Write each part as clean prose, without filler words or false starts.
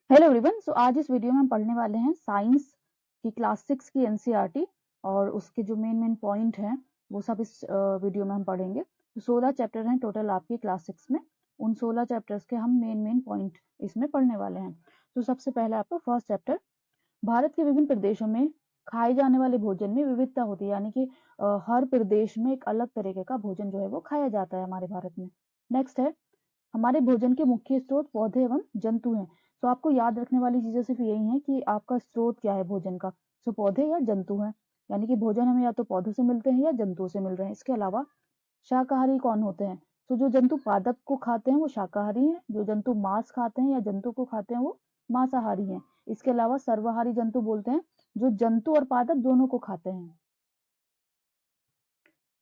Hello everyone. आज इस video में हम पढ़ने वाले हैं साइंस की क्लास 6 की एनसीईआरटी और उसके जो मेन पॉइंट हैं वो सब इस वीडियो में हम पढ़ेंगे। तो 16 चैप्टर हैं टोटल आपकी क्लास 6 में। उन 16 चैप्टर्स के हम मेन पॉइंट इसमें पढ़ने वाले हैं। तो सबसे पहले आपका फर्स्ट चैप्टर, भारत के विभिन्न प्रदेशों में खाए जाने वाले भोजन में विविधता होती है, यानी कि हर प्रदेश में एक अलग तरीके का भोजन जो है वो खाया जाता है हमारे भारत में। नेक्स्ट है, हमारे भोजन के मुख्य स्रोत पौधे एवं जंतु हैं। तो आपको याद रखने वाली चीजें सिर्फ यही हैं कि आपका स्रोत क्या है भोजन का। सो पौधे या जंतु हैं, यानी कि भोजन हमें या तो पौधों से मिलते हैं या जंतुओं से मिल रहे हैं। इसके अलावा शाकाहारी कौन होते हैं? तो जो जंतु पादप को खाते हैं वो शाकाहारी हैं, जो जंतु मांस खाते हैं या जंतु को खाते हैं वो मांसाहारी हैं। इसके अलावा सर्वाहारी जंतु बोलते हैं जो जंतु और पादप दोनों को खाते हैं।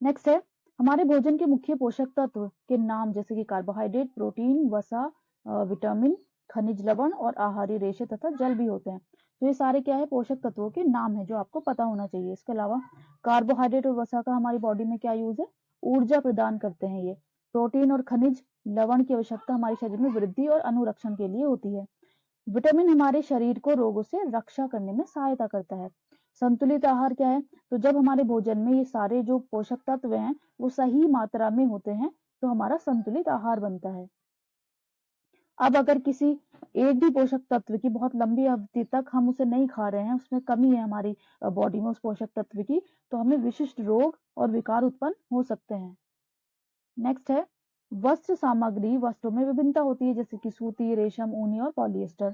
नेक्स्ट है, हमारे भोजन के मुख्य पोषक तत्व के नाम जैसे कि कार्बोहाइड्रेट, प्रोटीन, वसा, विटामिन, खनिज लवण और आहारी रेशे तथा जल भी होते हैं। तो ये सारे क्या है, पोषक तत्वों के नाम है जो आपको पता होना चाहिए। इसके अलावा कार्बोहाइड्रेट और वसा का हमारी बॉडी में क्या यूज है? ऊर्जा प्रदान करते हैं ये। प्रोटीन और खनिज लवण की आवश्यकता हमारे शरीर में वृद्धि और अनुरक्षण के लिए होती है। विटामिन हमारे शरीर को रोगों से रक्षा करने में सहायता करता है। संतुलित आहार क्या है? तो जब हमारे भोजन में ये सारे जो पोषक तत्व हैं वो सही मात्रा में होते हैं तो हमारा संतुलित आहार बनता है। अब अगर किसी एक भी पोषक तत्व की बहुत लंबी अवधि तक हम उसे नहीं खा रहे हैं, उसमें कमी है हमारी बॉडी में उस पोषक तत्व की, तो हमें विशिष्ट रोग और विकार उत्पन्न हो सकते हैं। नेक्स्ट है, वस्त्र सामग्री। वस्त्रों में विभिन्नता होती है जैसे कि सूती, रेशम, ऊनी और पॉलिएस्टर।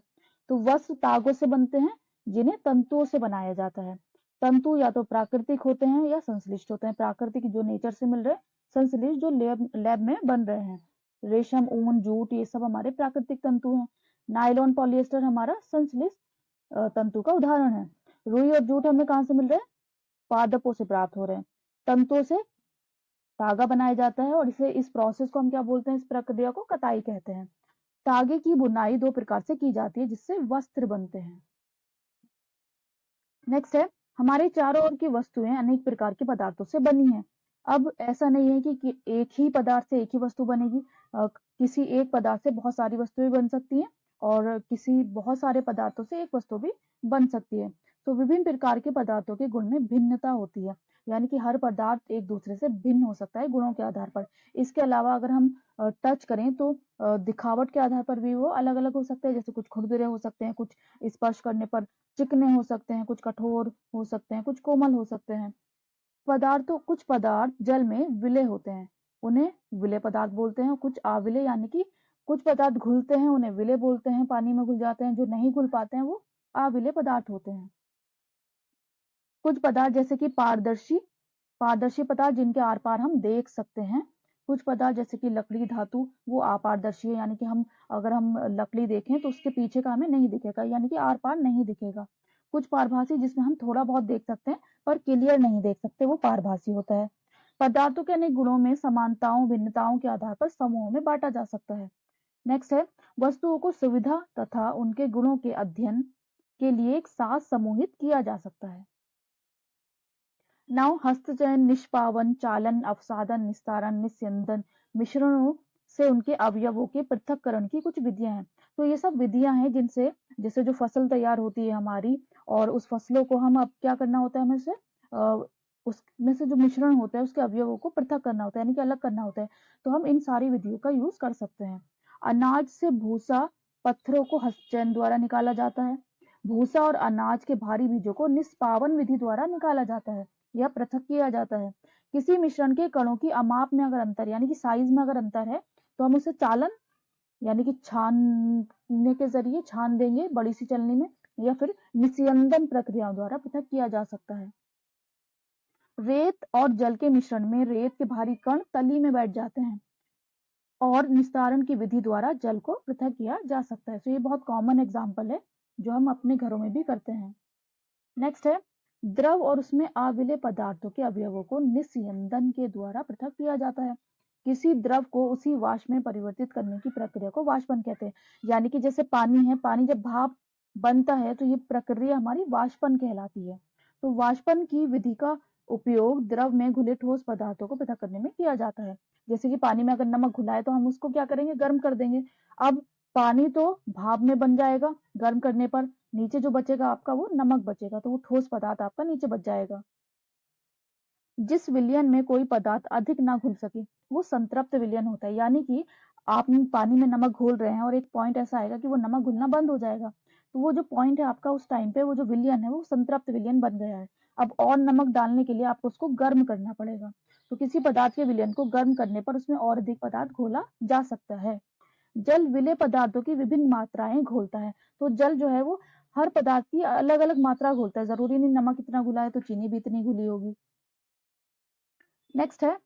तो वस्त्र तागों से बनते हैं जिन्हें तंतुओं से बनाया जाता है। तंतु या तो प्राकृतिक होते हैं या संश्लिष्ट होते हैं। प्राकृतिक जो नेचर से मिल रहे हैं, संश्लिष्ट जो लैब में बन रहे हैं। रेशम, ऊन, जूट ये सब हमारे प्राकृतिक तंतु हैं। नायलॉन, पॉलिएस्टर हमारा संश्लिष्ट तंतु का उदाहरण है। रुई और जूट हमें कहाँ से मिल रहे हैं? पादपों से प्राप्त हो रहे हैं। तंतुओं से धागा बनाया जाता है और इस प्रोसेस को हम क्या बोलते हैं? इस प्रक्रिया को कताई कहते हैं। धागे की बुनाई दो प्रकार से की जाती है जिससे वस्त्र बनते हैं। नेक्स्ट है, हमारे चारों ओर की वस्तुएं अनेक प्रकार के पदार्थों से बनी हैं। अब ऐसा नहीं है कि एक ही पदार्थ से एक ही वस्तु बनेगी। किसी एक पदार्थ से बहुत सारी वस्तुएं बन सकती हैं और किसी बहुत सारे पदार्थों से एक वस्तु भी बन सकती है। तो विभिन्न प्रकार के पदार्थों के गुण में भिन्नता होती है, यानी कि हर पदार्थ एक दूसरे से भिन्न हो सकता है गुणों के आधार पर। इसके अलावा अगर हम टच करें तो दिखावट के आधार पर भी वो अलग अलग हो सकते हैं, जैसे कुछ खुरदुरे हो सकते हैं, कुछ स्पर्श करने पर चिकने हो सकते हैं, कुछ कठोर हो सकते हैं, कुछ कोमल हो सकते हैं। कुछ पदार्थ जल में विलय होते हैं, उन्हें विलय पदार्थ बोलते हैं। कुछ अविलय यानी कि कुछ पदार्थ घुलते हैं, उन्हें विलय बोलते हैं, पानी में घुल जाते हैं। जो नहीं घुल पाते हैं वो अविलय पदार्थ होते हैं। कुछ पदार्थ जैसे कि पारदर्शी पारदर्शी पदार्थ जिनके आर पार हम देख सकते हैं। कुछ पदार्थ जैसे कि लकड़ी, धातु, वो अपारदर्शी है, यानी कि अगर हम लकड़ी देखें तो उसके पीछे का हमें नहीं दिखेगा, यानी कि आर पार नहीं दिखेगा। कुछ पारभासी जिसमें हम थोड़ा बहुत देख सकते हैं पर क्लियर नहीं देख सकते, वो पारभासी होता है। पदार्थों के अनेक गुणों में समानताओं भिन्नताओं के आधार पर समूहों में बांटा जा सकता है। नेक्स्ट है, वस्तुओं को सुविधा तथा उनके गुणों के अध्ययन के लिए एक साथ समूहित किया जा सकता है। नाव हस्तचयन, निष्पावन, चालन, अवसादन, निस्तारण, निस्यंदन मिश्रणों से उनके अवयवों के पृथक्करण की कुछ विधियां हैं। तो ये सब विधियां हैं जिनसे जैसे जो फसल तैयार होती है हमारी, और उस फसलों को हम अब क्या करना होता है, हमें से उसमें से जो मिश्रण होता है उसके अवयवों को पृथक करना होता है, यानी कि अलग करना होता है। तो हम इन सारी विधियों का यूज कर सकते हैं। अनाज से भूसा पत्थरों को हस्तचयन द्वारा निकाला जाता है। भूसा और अनाज के भारी बीजों को निष्पावन विधि द्वारा निकाला जाता है या पृथक किया जाता है। किसी मिश्रण के कणों की अमाप में अगर अंतर यानी कि साइज में अगर अंतर है तो हम उसे चालन यानी कि छानने के जरिए छान देंगे बड़ी सी चलनी में, या फिर निस्यंदन प्रक्रियाओं द्वारा पृथक किया जा सकता है। रेत और जल के मिश्रण में रेत के भारी कण तली में बैठ जाते हैं और निस्तारण की विधि द्वारा जल को पृथक किया जा सकता है। तो ये बहुत कॉमन एग्जाम्पल है जो हम अपने घरों में भी करते हैं। नेक्स्ट है, द्रव और उसमें अविलय पदार्थों के अवयवों को निस्यंदन के द्वारा पृथक किया जाता है। किसी द्रव को उसी वाष्प में परिवर्तित करने की प्रक्रिया को वाष्पन कहते हैं। यानी कि जैसे पानी है, पानी जब भाप बनता है तो ये प्रक्रिया हमारी वाष्पन कहलाती है। तो वाष्पन की विधि का उपयोग द्रव में घुले ठोस पदार्थों को पृथक करने में किया जाता है। जैसे कि पानी में अगर नमक घुलाए तो हम उसको क्या करेंगे? गर्म कर देंगे। अब पानी तो भाप में बन जाएगा गर्म करने पर, नीचे जो बचेगा आपका वो नमक बचेगा, तो वो ठोस पदार्थ आपका नीचे बच जाएगा। जिस विलयन में कोई पदार्थ अधिक ना घुल सके, वो संतृप्त विलयन होता है। यानी कि आप पानी में नमक घोल रहे हैं और एक पॉइंट ऐसा आएगा कि वो नमक घुलना बंद हो जाएगा, तो वो जो पॉइंट है आपका उस टाइम पे वो जो विलयन है वो संतृप्त विलयन बन गया है। अब और नमक डालने के लिए आपको उसको गर्म करना पड़ेगा। तो किसी पदार्थ के विलयन को गर्म करने पर उसमें और अधिक पदार्थ घोला जा सकता है। जल विलेय पदार्थों की विभिन्न मात्राएं घोलता है। तो जल जो है वो हर पदार्थ की अलग अलग मात्रा घोलता है। जरूरी नहीं नमक इतना घुला है तो चीनी भी इतनी घुली होगी। नेक्स्ट है,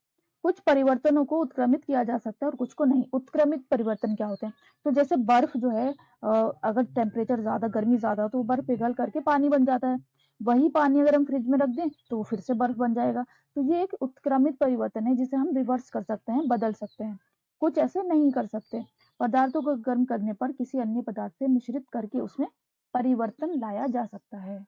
कुछ परिवर्तनों को उत्क्रमित किया जा सकता है और कुछ को नहीं। उत्क्रमित परिवर्तन क्या होते हैं? तो जैसे बर्फ जो है, अगर टेम्परेचर ज्यादा, गर्मी ज्यादा हो तो बर्फ पिघल करके पानी बन जाता है। वही पानी अगर हम फ्रिज में रख दें तो वो फिर से बर्फ बन जाएगा। तो ये एक उत्क्रमित परिवर्तन है जिसे हम रिवर्स कर सकते हैं, बदल सकते हैं। कुछ ऐसे नहीं कर सकते। पदार्थों को गर्म करने पर किसी अन्य पदार्थ से मिश्रित करके उसमें परिवर्तन लाया जा सकता है।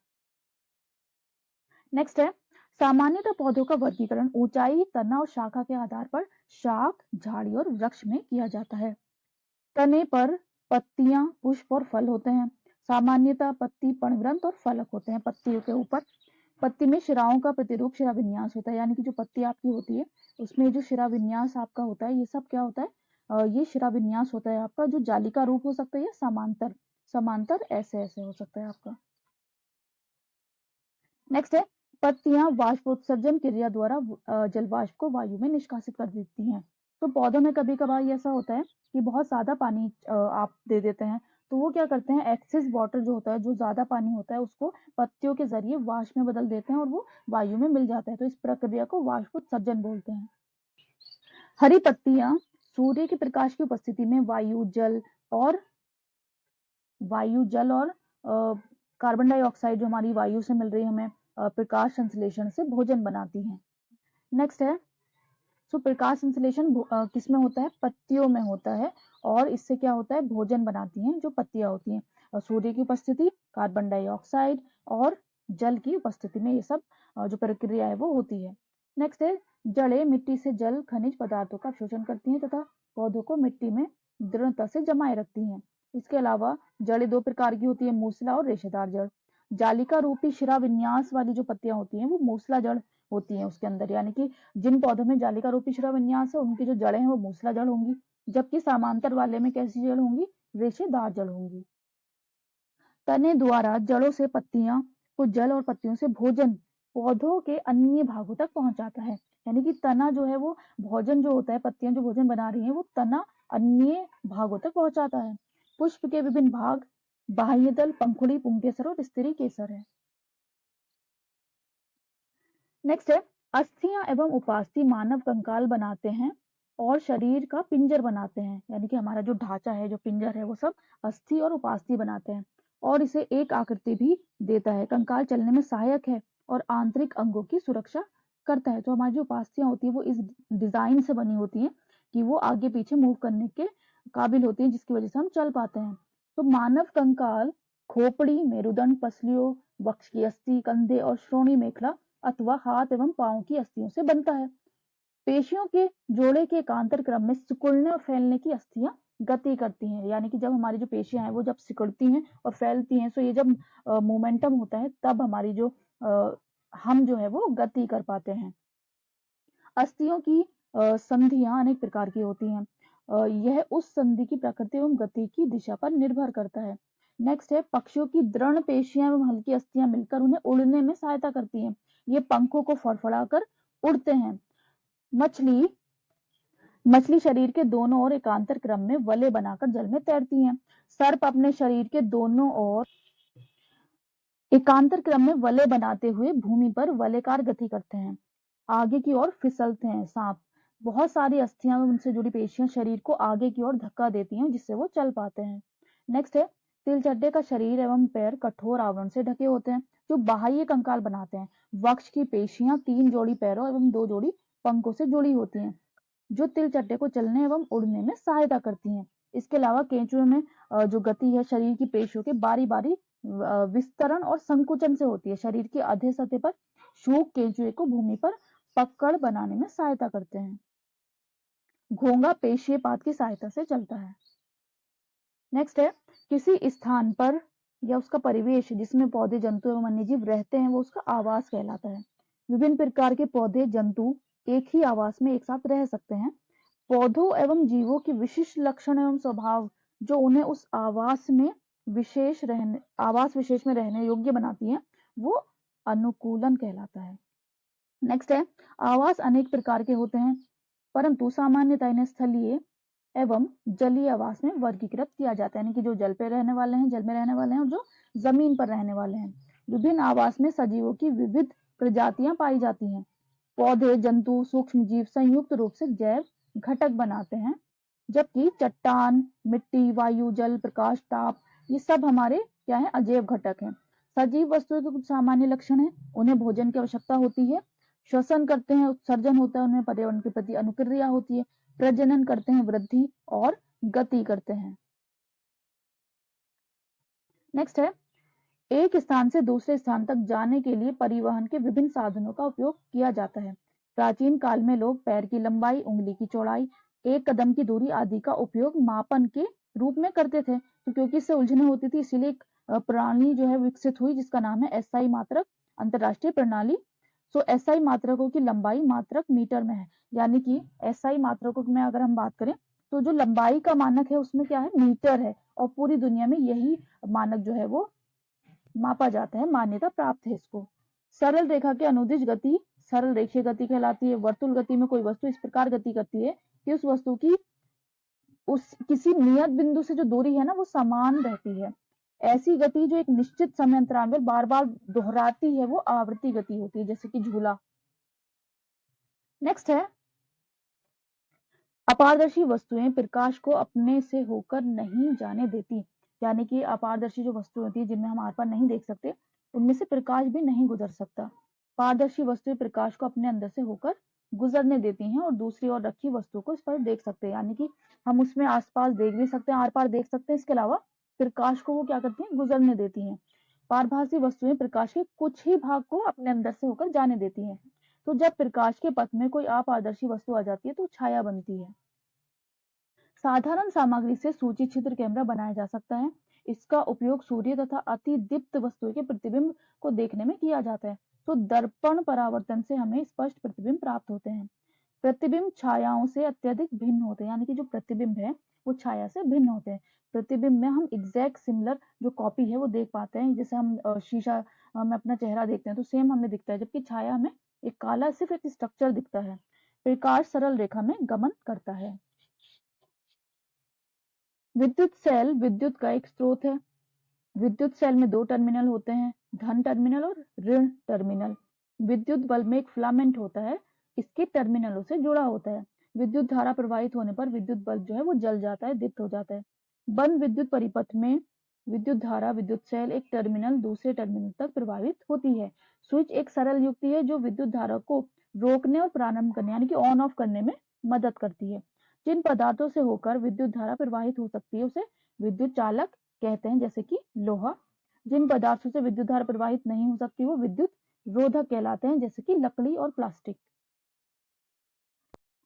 नेक्स्ट है, सामान्यतः पौधों का वर्गीकरण ऊंचाई, तना और शाखा के आधार पर शाख, झाड़ी और वृक्ष में किया जाता है। तने पर पत्तियां, पुष्प और फल होते हैं। सामान्यतः पत्ती, पर्णग्रंथ और फलक होते हैं पत्तियों के ऊपर। पत्ती में शिराओं का प्रतिरूप शिरा विन्यास होता है। यानी कि जो पत्ती आपकी होती है उसमें जो शिरा विन्यास आपका होता है, ये सब क्या होता है? ये शिरा विन्यास होता है आपका, जो जाली का रूप हो सकता है या समांतर। समांतर ऐसे ऐसे हो सकता है आपका। नेक्स्ट है, पत्तियां वाष्पोत्सर्जन क्रिया द्वारा जलवाष्प को वायु में निष्कासित कर देती हैं। तो पौधों में कभी कभार ऐसा होता है कि बहुत ज्यादा पानी आप दे देते हैं, तो वो क्या करते हैं, एक्सेस वाटर जो होता है, जो ज्यादा पानी होता है उसको पत्तियों के जरिए वाष्प में बदल देते हैं और वो वायु में मिल जाता है। तो इस प्रक्रिया को वाष्पोत्सर्जन बोलते हैं। हरी पत्तियां सूर्य के प्रकाश की उपस्थिति में वायु जल और कार्बन डाइऑक्साइड जो हमारी वायु से मिल रही है हमें, प्रकाश संश्लेषण से भोजन बनाती हैं। नेक्स्ट है, सो प्रकाश संश्लेषण किसमें होता है? पत्तियों में होता है। और इससे क्या होता है? भोजन बनाती हैं जो पत्तियां होती हैं। और सूर्य की उपस्थिति, कार्बन डाइऑक्साइड और जल की उपस्थिति में ये सब जो प्रक्रिया है वो होती है। नेक्स्ट है, जड़ें मिट्टी से जल खनिज पदार्थों का अवशोषण करती हैं तथा पौधों को मिट्टी में दृढ़ता से जमाए रखती हैं। इसके अलावा जड़ें दो प्रकार की होती है, मूसला और रेशेदार जड़। जालिका रूपी शिरा विन्यास वाली जो पत्तियां होती हैं वो मूसला जड़ होती हैं उसके अंदर। यानी कि जिन पौधों में जालिका रूपी शिरा विन्यास है उनकी जो जड़ें हैं वो मूसला जड़ होंगी, जबकि समांतर वाले में कैसी जड़ होंगी? रेशेदार जड़ होंगी। तने द्वारा जड़ों से पत्तियां को जल और पत्तियों से भोजन पौधों के अन्य भागों तक पहुंचाता है। यानी कि तना जो है वो भोजन जो होता है, पत्तियां जो भोजन बना रही हैं वो तना अन्य भागों तक पहुंचाता है। पुष्प के विभिन्न भाग बाह्य दल, पंखुड़ी, पुंकेसर और स्त्री केसर है। नेक्स्ट है, अस्थियां एवं उपास्थि मानव कंकाल बनाते हैं और शरीर का पिंजर बनाते हैं। यानी कि हमारा जो ढांचा है, जो पिंजर है, वो सब अस्थि और उपास्थि बनाते हैं और इसे एक आकृति भी देता है। कंकाल चलने में सहायक है और आंतरिक अंगों की सुरक्षा करता है। तो हमारी जो उपास्थियां होती है वो इस डिजाइन से बनी होती है कि वो आगे पीछे मूव करने के काबिल होती है, जिसकी वजह से हम चल पाते हैं। तो मानव कंकाल खोपड़ी, मेरुदंड, पसलियों, वक्ष की अस्थि, कंधे और श्रोणी मेखला अथवा हाथ एवं पांव की अस्थियों से बनता है। पेशियों के जोड़े के एकांतर क्रम में सिकुड़ने और फैलने की अस्थियां गति करती हैं। यानी कि जब हमारी जो पेशियां हैं वो जब सिकुड़ती हैं और फैलती हैं, तो ये जब मोमेंटम होता है तब हमारी जो हम जो है वो गति कर पाते हैं। अस्थियों की संधियां अनेक प्रकार की होती हैं। यह उस संधि की प्रकृति एवं गति की दिशा पर निर्भर करता है। नेक्स्ट है, पक्षियों की दृढ़ पेशियां एवं हल्की अस्थियां मिलकर उन्हें उड़ने में सहायता करती हैं। ये पंखों को फड़फड़ाकर उड़ते हैं। मछली मछली शरीर के दोनों ओर एकांतर क्रम में वलय बनाकर जल में तैरती हैं। सर्प अपने शरीर के दोनों ओर एकांतर क्रम में वलय बनाते हुए भूमि पर वलयकार गति करते हैं, आगे की ओर फिसलते हैं। सांप बहुत सारी अस्थियां और उनसे जुड़ी पेशियां शरीर को आगे की ओर धक्का देती हैं जिससे वो चल पाते हैं। नेक्स्ट है, तिलचट्टे का शरीर एवं पैर कठोर आवरण से ढके होते हैं जो बाह्य कंकाल बनाते हैं। वक्ष की पेशियां 3 जोड़ी पैरों एवं 2 जोड़ी पंखों से जुड़ी होती हैं जो तिलचट्टे को चलने एवं उड़ने में सहायता करती हैं। इसके अलावा केंचुए में जो गति है शरीर की पेशियों के बारी बारी विस्तरण और संकुचन से होती है। शरीर की आधे सतह पर शूक केंचुए को भूमि पर पकड़ बनाने में सहायता करते हैं। घोंगा पेशीय पात की सहायता से चलता है। नेक्स्ट है किसी स्थान पर या उसका परिवेश जिसमें पौधे, जंतु एवं वन्यजीव रहते हैं वो उसका आवास कहलाता है। विभिन्न प्रकार के पौधे, जंतु एक ही आवास में एक साथ रह सकते हैं। पौधों एवं जीवों के विशिष्ट लक्षण एवं स्वभाव जो उन्हें उस आवास विशेष में रहने योग्य बनाती है वो अनुकूलन कहलाता है। नेक्स्ट है आवास अनेक प्रकार के होते हैं परंतु सामान्यतः इन्हें स्थलीय एवं जलीय आवास में वर्गीकृत किया जाता है, यानी कि जो जल पे रहने वाले हैं, जल में रहने वाले हैं और जो जमीन पर रहने वाले हैं। विभिन्न आवास में सजीवों की विविध प्रजातियां पाई जाती हैं। पौधे, जंतु, सूक्ष्म जीव संयुक्त रूप से जैव घटक बनाते हैं, जबकि चट्टान, मिट्टी, वायु, जल, प्रकाश, ताप ये सब हमारे क्या है अजैव घटक हैं। सजीव वस्तुओं के कुछ सामान्य लक्षण हैं, उन्हें भोजन की आवश्यकता होती है, श्वसन करते हैं, उत्सर्जन होता है, उन्हें पर्यावरण के प्रति अनुक्रिया होती है, प्रजनन करते हैं, वृद्धि और गति करते हैं। नेक्स्ट है एक स्थान से दूसरे स्थान तक जाने के लिए परिवहन के विभिन्न साधनों का उपयोग किया जाता है। प्राचीन काल में लोग पैर की लंबाई, उंगली की चौड़ाई, एक कदम की दूरी आदि का उपयोग मापन के रूप में करते थे। तो क्योंकि इससे उलझने होती थी इसीलिए एक प्रणाली जो है विकसित हुई जिसका नाम है एसआई मात्रक अंतरराष्ट्रीय प्रणाली। सो एसआई मात्रकों की लंबाई मात्रक मीटर में है, यानी कि एसआई मात्रकों में अगर हम बात करें तो जो लंबाई का मानक है उसमें क्या है मीटर है और पूरी दुनिया में यही मानक जो है वो मापा जाता है, मान्यता प्राप्त है इसको। सरल रेखा की अनुदिश गति सरल रेखीय गति कहलाती है। वर्तुल गति में कोई वस्तु इस प्रकार गति करती है कि उस वस्तु की उस किसी नियत बिंदु से जो दूरी है ना वो समान रहती है। ऐसी गति जो एक निश्चित समय अंतराल में बार बार दोहराती है वो आवर्ती गति होती है, जैसे कि झूला। नेक्स्ट है अपारदर्शी वस्तुएं प्रकाश को अपने से होकर नहीं जाने देती, यानी कि अपारदर्शी जो वस्तु होती है जिनमें हम आर पार नहीं देख सकते उनमें से प्रकाश भी नहीं गुजर सकता। पारदर्शी वस्तुएं प्रकाश को अपने अंदर से होकर गुजरने देती हैं और दूसरी ओर रखी वस्तु को इस पर देख सकते हैं, यानी कि हम उसमें आसपास देख भी सकते हैं, आर पार देख सकते हैं, इसके अलावा प्रकाश को वो क्या करती हैं गुजरने देती हैं। पारभासी वस्तुएं प्रकाश के कुछ ही भाग को अपने अंदर से होकर जाने देती हैं। तो जब प्रकाश के पथ में कोई अपारदर्शी वस्तु आ जाती है तो छाया बनती है। साधारण सामग्री से सूची छिद्र कैमरा बनाया जा सकता है। इसका उपयोग सूर्य तथा अति दीप्त वस्तुओं के प्रतिबिंब को देखने में किया जाता है। तो दर्पण परावर्तन से हमें स्पष्ट प्रतिबिंब प्राप्त होते हैं। प्रतिबिंब छायाओं से अत्यधिक भिन्न होते हैं, यानी कि जो प्रतिबिंब है वो छाया से भिन्न होते हैं। प्रतिबिंब में हम एग्जैक्ट सिमिलर जो कॉपी है वो देख पाते हैं, जैसे हम शीशा में अपना चेहरा देखते हैं तो सेम हमें दिखता है, जबकि छाया में एक काला सिर्फ एक स्ट्रक्चर दिखता है। प्रकाश सरल रेखा में गमन करता है। विद्युत सेल विद्युत का एक स्रोत है। विद्युत सेल में दो टर्मिनल होते हैं, धन टर्मिनल और ऋण टर्मिनल। विद्युत बल्ब में एक फिलामेंट होता है, इसके टर्मिनलों से जुड़ा होता है। विद्युत धारा प्रवाहित होने पर विद्युत बल्ब जो है वो जल जाता है, दीप्त हो जाता है। बंद विद्युत परिपथ में विद्युत धारा विद्युत सेल एक टर्मिनल दूसरे टर्मिनल तक प्रवाहित होती है। स्विच एक सरल युक्ति है जो विद्युत धारा को रोकने और प्रारंभ करने यानी कि ऑन ऑफ करने में मदद करती है। जिन पदार्थों से होकर विद्युत धारा प्रवाहित हो सकती है उसे विद्युत चालक कहते हैं, जैसे कि लोहा। जिन पदार्थों से विद्युत धारा प्रवाहित नहीं हो सकती वो विद्युत रोधक कहलाते हैं, जैसे कि लकड़ी और प्लास्टिक।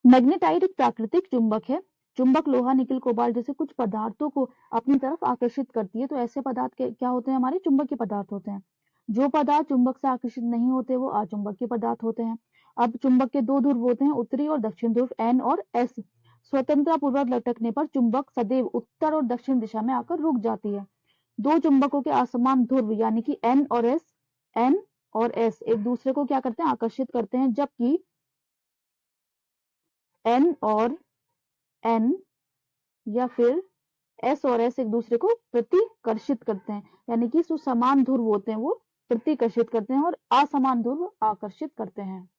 मैग्नेटाइट एक प्राकृतिक चुंबक है। चुंबक लोहा, निकल, कोबाल्ट जैसे कुछ पदार्थों को अपनी तरफ आकर्षित करती है। तो ऐसे पदार्थ क्या होते हैं हमारे चुंबकीय पदार्थ होते हैं। जो पदार्थ चुंबक से आकर्षित नहीं होते वो अचुंबकीय पदार्थ होते हैं। अब चुंबक के दो ध्रुव होते हैं, उत्तरी और दक्षिण ध्रुव N और S। स्वतंत्रता पूर्वक लटकने पर चुंबक सदैव उत्तर और दक्षिण दिशा में आकर रुक जाती है। दो चुंबकों के असमान ध्रुव यानी कि N और S एक दूसरे को क्या करते हैं आकर्षित करते हैं, जबकि N और N या फिर S और S एक दूसरे को प्रतिकर्षित करते हैं, यानी कि जो समान ध्रुव होते हैं वो प्रतिकर्षित करते हैं और असमान ध्रुव आकर्षित करते हैं।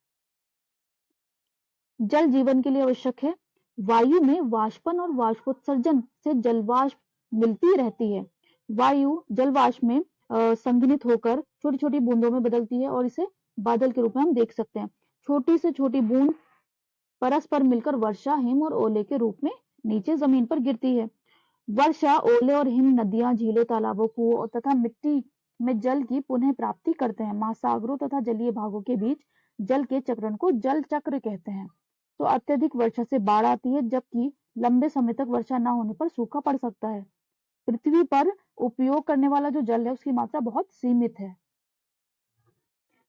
जल जीवन के लिए आवश्यक है। वायु में वाष्पन और वाष्पोत्सर्जन से जलवाष्प मिलती रहती है। वायु जलवाष्प में संघनित होकर छोटी छोटी बूंदों में बदलती है और इसे बादल के रूप में हम देख सकते हैं। छोटी से छोटी बूंद परस्पर मिलकर वर्षा, हिम और ओले के रूप में नीचे जमीन पर गिरती है। वर्षा, ओले और हिम नदियां, झीलों, तालाबों, कुओं तथा मिट्टी में जल की पुनः प्राप्ति करते हैं। महासागरों तथा जलीय भागों के बीच जल के चक्रण को जल चक्र कहते हैं। तो अत्यधिक वर्षा से बाढ़ आती है, जबकि लंबे समय तक वर्षा न होने पर सूखा पड़ सकता है। पृथ्वी पर उपयोग करने वाला जो जल है उसकी मात्रा बहुत सीमित है।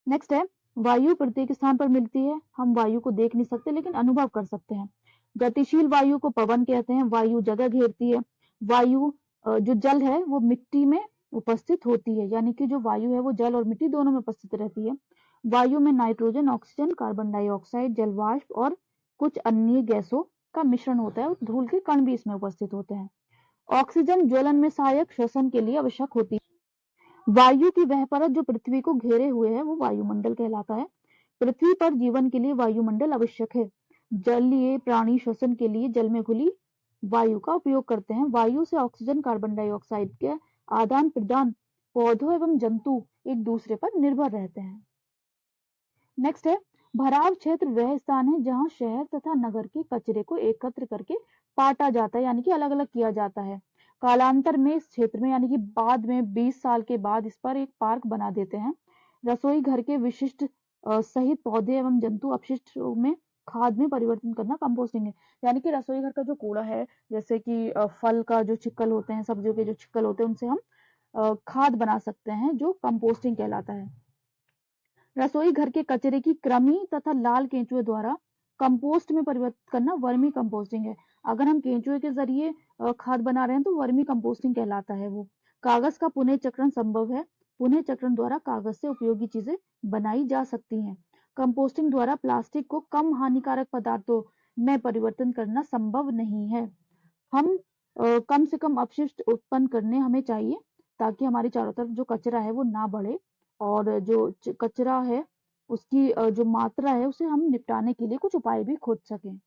नेक्स्ट है, वायु प्रत्येक स्थान पर मिलती है। हम वायु को देख नहीं सकते लेकिन अनुभव कर सकते हैं। गतिशील वायु को पवन कहते हैं। वायु जगह घेरती है। वायु जो जल है वो मिट्टी में उपस्थित होती है, यानी कि जो वायु है वो जल और मिट्टी दोनों में उपस्थित रहती है। वायु में नाइट्रोजन, ऑक्सीजन, कार्बन डाइऑक्साइड, जलवाष्प और कुछ अन्य गैसों का मिश्रण होता है और धूल के कण भी इसमें उपस्थित होते हैं। ऑक्सीजन ज्वलन में सहायक, श्वसन के लिए आवश्यक होती है। वायु की वह परत जो पृथ्वी को घेरे हुए है वो वायुमंडल कहलाता है। पृथ्वी पर जीवन के लिए वायुमंडल आवश्यक है। जलीय प्राणी श्वसन के लिए जल में घुली वायु का उपयोग करते हैं। वायु से ऑक्सीजन, कार्बन डाइऑक्साइड के आदान प्रदान पौधों एवं जंतु एक दूसरे पर निर्भर रहते हैं। नेक्स्ट है, भराव क्षेत्र वह स्थान है जहां शहर तथा नगर के कचरे को एकत्र करके पाटा जाता है, यानी कि अलग अलग किया जाता है। कालांतर में इस क्षेत्र में, यानी कि बाद में 20 साल के बाद इस पर एक पार्क बना देते हैं। रसोई घर के विशिष्ट सहित पौधे एवं जंतु अपशिष्ट में खाद में परिवर्तन करना कंपोस्टिंग है। यानी कि रसोई घर का जो कूड़ा है, जैसे कि फल का जो छिक्कल होते हैं, सब्जियों के जो छिक्कल होते हैं, उनसे हम खाद बना सकते हैं जो कंपोस्टिंग कहलाता है। रसोई घर के कचरे की कृमि तथा लाल केंचुए द्वारा कंपोस्ट में परिवर्तित करना वर्मी कंपोस्टिंग है। अगर हम केंचुए के जरिए खाद बना रहे हैं तो वर्मी कंपोस्टिंग कहलाता है वो। कागज का पुनः चक्रण संभव है। पुनः चक्रण द्वारा कागज से उपयोगी चीजें बनाई जा सकती हैं। कंपोस्टिंग द्वारा प्लास्टिक को कम हानिकारक पदार्थों में परिवर्तन करना संभव नहीं है। हम कम से कम अपशिष्ट उत्पन्न करने हमें चाहिए ताकि हमारी चारों तरफ जो कचरा है वो ना बढ़े और जो कचरा है उसकी जो मात्रा है उसे हम निपटाने के लिए कुछ उपाय भी खोज सकें।